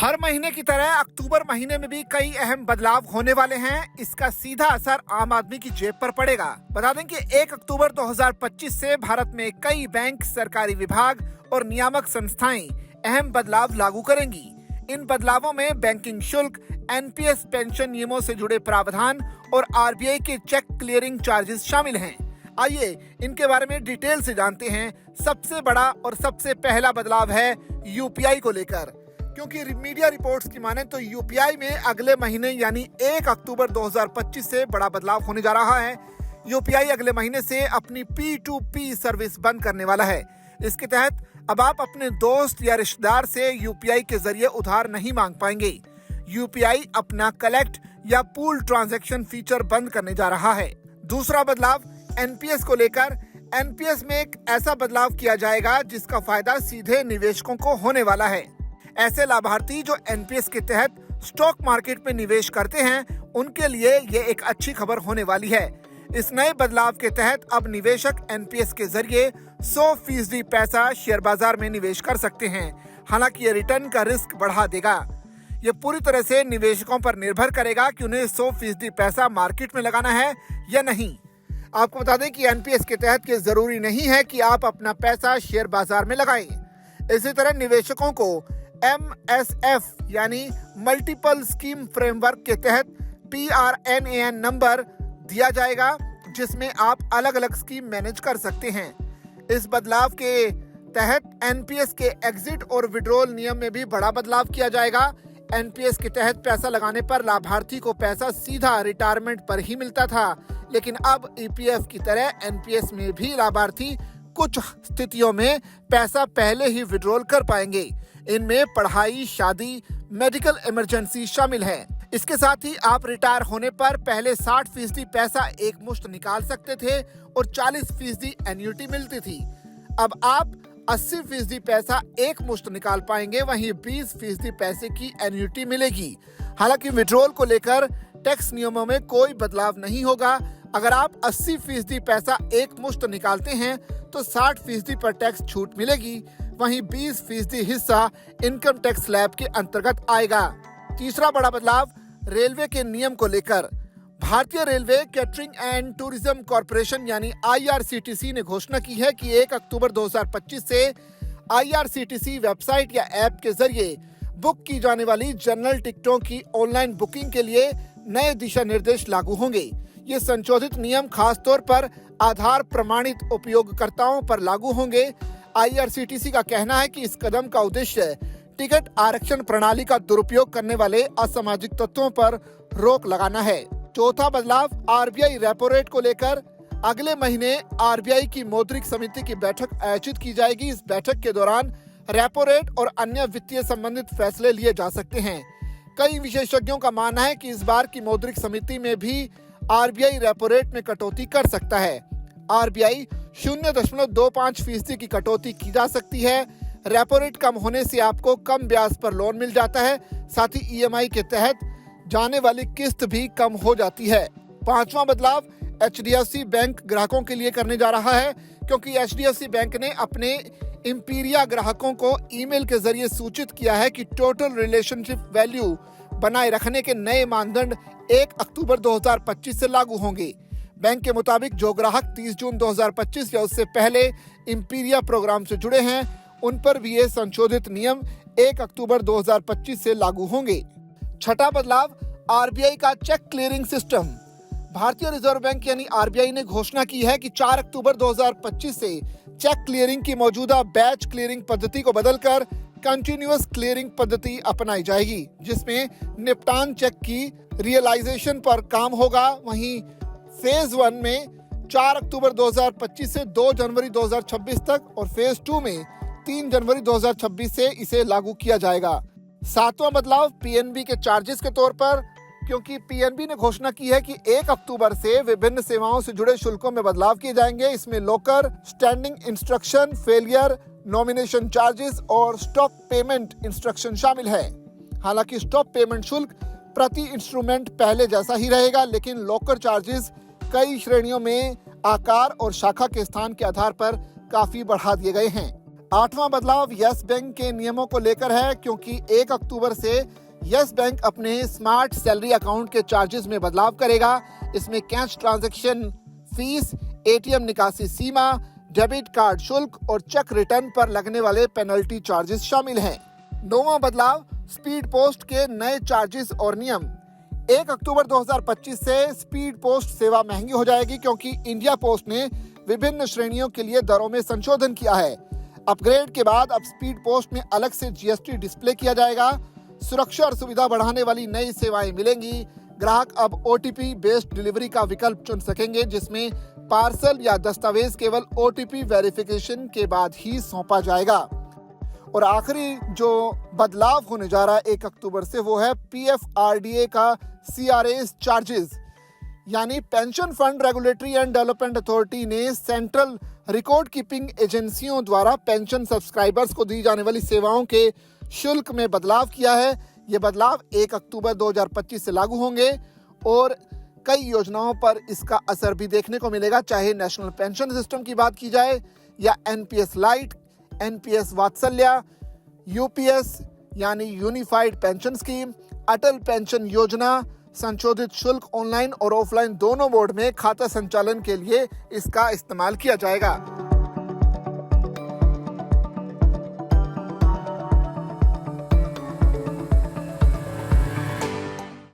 हर महीने की तरह अक्टूबर महीने में भी कई अहम बदलाव होने वाले हैं। इसका सीधा असर आम आदमी की जेब पर पड़ेगा। बता दें कि 1 अक्टूबर 2025 से भारत में कई बैंक, सरकारी विभाग और नियामक संस्थाएं अहम बदलाव लागू करेंगी। इन बदलावों में बैंकिंग शुल्क, एनपीएस पेंशन नियमों से जुड़े प्रावधान और आरबीआई के चेक क्लियरिंग चार्जेस शामिल हैं। आइए इनके बारे में डिटेल से जानते हैं। सबसे बड़ा और सबसे पहला बदलाव है यूपीआई को लेकर, क्योंकि मीडिया रिपोर्ट्स की माने तो यूपीआई में अगले महीने यानी 1 अक्टूबर 2025 से बड़ा बदलाव होने जा रहा है। यूपीआई अगले महीने से अपनी P2P सर्विस बंद करने वाला है। इसके तहत अब आप अपने दोस्त या रिश्तेदार से यूपीआई के जरिए उधार नहीं मांग पाएंगे। यूपीआई अपना कलेक्ट या पूल ट्रांजैक्शन फीचर बंद करने जा रहा है। दूसरा बदलाव एनपीएस को लेकर। एनपीएस में एक ऐसा बदलाव किया जाएगा जिसका फायदा सीधे निवेशकों को होने वाला है। ऐसे लाभार्थी जो एनपीएस के तहत स्टॉक मार्केट में निवेश करते हैं, उनके लिए ये एक अच्छी खबर होने वाली है। इस नए बदलाव के तहत अब निवेशक एनपीएस के जरिए 100% पैसा शेयर बाजार में निवेश कर सकते हैं। हालांकि ये रिटर्न का रिस्क बढ़ा देगा। ये पूरी तरह से निवेशकों पर निर्भर करेगा कि उन्हें 100% पैसा मार्केट में लगाना है या नहीं। आपको बता दें कि एनपीएस के तहत ये जरूरी नहीं है कि आप अपना पैसा शेयर बाजार में लगाएं। इसी तरह निवेशकों को MSF यानी मल्टीपल स्कीम फ्रेमवर्क के तहत PRNAN नंबर दिया जाएगा, जिसमें आप अलग अलग स्कीम मैनेज कर सकते हैं। इस बदलाव के तहत एनपीएस के एग्जिट और विड्रॉल नियम में भी बड़ा बदलाव किया जाएगा। एनपीएस के तहत पैसा लगाने पर लाभार्थी को पैसा सीधा रिटायरमेंट पर ही मिलता था, लेकिन अब ईपीएफ की तरह एनपीएस में भी लाभार्थी कुछ स्थितियों में पैसा पहले ही विड्रॉल कर पाएंगे। इनमें पढ़ाई, शादी, मेडिकल इमरजेंसी शामिल है। इसके साथ ही आप रिटायर होने पर पहले 60% पैसा एक मुश्त निकाल सकते थे और 40% एन्युटी मिलती थी। अब आप 80% पैसा एक मुश्त निकाल पाएंगे, वहीं 20% पैसे की एन्युटी मिलेगी। हालांकि विड्रॉल को लेकर टैक्स नियमों में कोई बदलाव नहीं होगा। अगर आप 80% पैसा एक मुश्त निकालते हैं तो 60% पर टैक्स छूट मिलेगी, वहीं 20% हिस्सा इनकम टैक्स स्लैब के अंतर्गत आएगा। तीसरा बड़ा बदलाव रेलवे के नियम को लेकर। भारतीय railway catering and tourism corporation यानी IRCTC ने घोषणा की है कि 1 अक्टूबर 2025 से IRCTC वेबसाइट या ऐप के जरिए बुक की जाने वाली जनरल टिकटों की ऑनलाइन बुकिंग के लिए नए दिशा निर्देश लागू होंगे। ये संशोधित नियम खास तौर पर आधार प्रमाणित उपयोगकर्ताओं पर लागू होंगे। IRCTC का कहना है कि इस कदम का उद्देश्य टिकट आरक्षण प्रणाली का दुरुपयोग करने वाले असामाजिक तत्वों पर रोक लगाना है। चौथा बदलाव आरबीआई रेपो रेट को लेकर। अगले महीने आरबीआई की मौद्रिक समिति की बैठक आयोजित की जाएगी। इस बैठक के दौरान रेपो रेट और अन्य वित्तीय संबंधित फैसले लिए जा सकते हैं। कई विशेषज्ञों का मानना है कि इस बार की मौद्रिक समिति में भी आरबीआई रेपो रेट में कटौती कर सकता है। आरबीआई 0.25% की कटौती की जा सकती है। रेपो रेट कम होने से आपको कम ब्याज पर लोन मिल जाता है। साथ ही ईएमआई के तहत जाने वाली किस्त भी कम हो जाती है। पांचवा बदलाव HDFC बैंक ग्राहकों के लिए करने जा रहा है, क्योंकि HDFC बैंक ने अपने इंपीरिया ग्राहकों को ईमेल के जरिए सूचित किया है कि टोटल रिलेशनशिप वैल्यू बनाए रखने के नए मानदंड 1 अक्टूबर 2025 से लागू होंगे। बैंक के मुताबिक जो ग्राहक 30 जून 2025 या उससे पहले इंपीरिया प्रोग्राम से जुड़े हैं, उन पर भी ये संशोधित नियम 1 अक्टूबर 2025 से लागू होंगे। छठा बदलाव आरबीआई का चेक क्लियरिंग सिस्टम। भारतीय रिजर्व बैंक यानी आरबीआई ने घोषणा की है कि 4 अक्टूबर 2025 से चेक क्लियरिंग की मौजूदा बैच क्लियरिंग पद्धति को बदलकर कंटिन्यूअस क्लियरिंग पद्धति अपनाई जाएगी, जिसमें निपटान चेक की रियलाइजेशन पर काम होगा। वहीं फेज 1 में 4 अक्टूबर 2025 से 2 जनवरी 2026 तक और फेज 2 में 3 जनवरी 2026 से इसे लागू किया जाएगा। सातवां बदलाव पीएनबी के चार्जेस के तौर पर, क्योंकि पीएनबी ने घोषणा की है कि 1 अक्टूबर से विभिन्न सेवाओं से जुड़े शुल्कों में बदलाव किए जाएंगे। इसमें locker, standing instruction, failure, nomination charges और स्टॉप पेमेंट इंस्ट्रक्शन शामिल है। हालांकि स्टॉप पेमेंट शुल्क प्रति इंस्ट्रूमेंट पहले जैसा ही रहेगा, लेकिन लॉकर चार्जेस कई श्रेणियों में आकार और शाखा के स्थान के आधार पर काफी बढ़ा दिए गए हैं। 8वां बदलाव यस बैंक के नियमों को लेकर है, क्योंकि 1 अक्टूबर से यस बैंक अपने स्मार्ट सैलरी अकाउंट के चार्जेस में बदलाव करेगा। इसमें कैश ट्रांजैक्शन फीस, एटीएम निकासी सीमा, डेबिट कार्ड शुल्क और चेक रिटर्न पर लगने वाले पेनल्टी चार्जेस शामिल हैं। 9वां बदलाव स्पीड पोस्ट के नए चार्जेस और नियम। 1 अक्टूबर 2025 से स्पीड पोस्ट सेवा महंगी हो जाएगी, क्योंकि इंडिया पोस्ट ने विभिन्न श्रेणियों के लिए दरों में संशोधन किया है। अपग्रेड के बाद अब स्पीड पोस्ट में अलग से जीएसटी डिस्प्ले किया जाएगा। सुरक्षा और सुविधा बढ़ाने वाली नई सेवाएं मिलेंगी। ग्राहक अब ओटीपी बेस्ड डिलीवरी का विकल्प चुन सकेंगे, जिसमें पार्सल या दस्तावेज केवल ओटीपी वेरिफिकेशन के बाद ही सौंपा जाएगा। और आखिरी जो बदलाव होने जा रहा है 1 अक्टूबर से, वो है पीएफआरडीए का सीआरएस चार्जेस, यानी pension fund regulatory and development authority ने सेंट्रल रिकॉर्ड कीपिंग एजेंसियों द्वारा पेंशन सब्सक्राइबर्स को दी जाने वाली सेवाओं के शुल्क में बदलाव किया है। ये बदलाव 1 अक्टूबर 2025 से लागू होंगे और कई योजनाओं पर इसका असर भी देखने को मिलेगा, चाहे नेशनल पेंशन सिस्टम की बात की जाए या एनपीएस लाइट, एनपीएस वात्सल्य, यूपीएस यानी यूनिफाइड पेंशन स्कीम, अटल पेंशन योजना। संशोधित शुल्क ऑनलाइन और ऑफलाइन दोनों मोड में खाता संचालन के लिए इसका इस्तेमाल किया जाएगा।